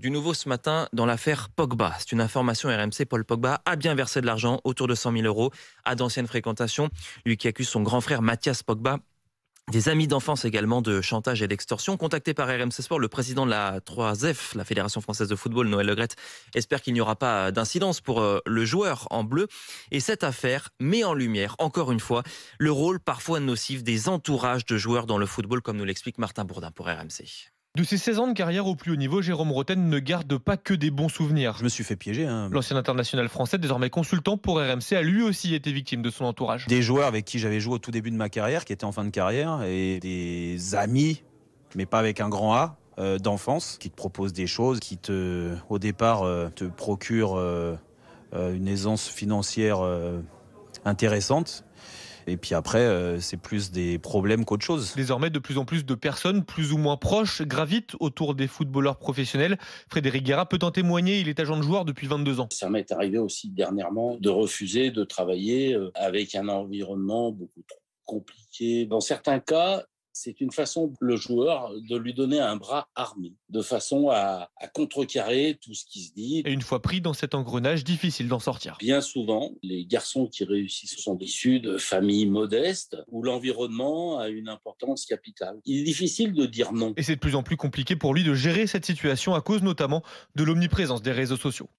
Du nouveau ce matin dans l'affaire Pogba. C'est une information RMC. Paul Pogba a bien versé de l'argent, autour de 100 000 euros, à d'anciennes fréquentations. Lui qui accuse son grand frère Mathias Pogba, des amis d'enfance également, de chantage et d'extorsion. Contacté par RMC Sport, le président de la 3F, la Fédération Française de Football, Noël Le Graët, espère qu'il n'y aura pas d'incidence pour le joueur en bleu. Et cette affaire met en lumière, encore une fois, le rôle parfois nocif des entourages de joueurs dans le football, comme nous l'explique Martin Bourdin pour RMC. De ses 16 ans de carrière au plus haut niveau, Jérôme Roten ne garde pas que des bons souvenirs. Je me suis fait piéger. L'ancien international français, désormais consultant pour RMC, a lui aussi été victime de son entourage. Des joueurs avec qui j'avais joué au tout début de ma carrière, qui étaient en fin de carrière, et des amis, mais pas avec un grand A, d'enfance, qui te proposent des choses, qui au départ, te procurent une aisance financière intéressante. Et puis après, c'est plus des problèmes qu'autre chose. Désormais, de plus en plus de personnes, plus ou moins proches, gravitent autour des footballeurs professionnels. Frédéric Guerra peut en témoigner, il est agent de joueur depuis 22 ans. Ça m'est arrivé aussi dernièrement de refuser de travailler avec un environnement beaucoup trop compliqué. Dans certains cas, c'est une façon pour le joueur de lui donner un bras armé, de façon à contrecarrer tout ce qui se dit. Et une fois pris dans cet engrenage, difficile d'en sortir. Bien souvent, les garçons qui réussissent sont issus de familles modestes où l'environnement a une importance capitale. Il est difficile de dire non. Et c'est de plus en plus compliqué pour lui de gérer cette situation à cause notamment de l'omniprésence des réseaux sociaux.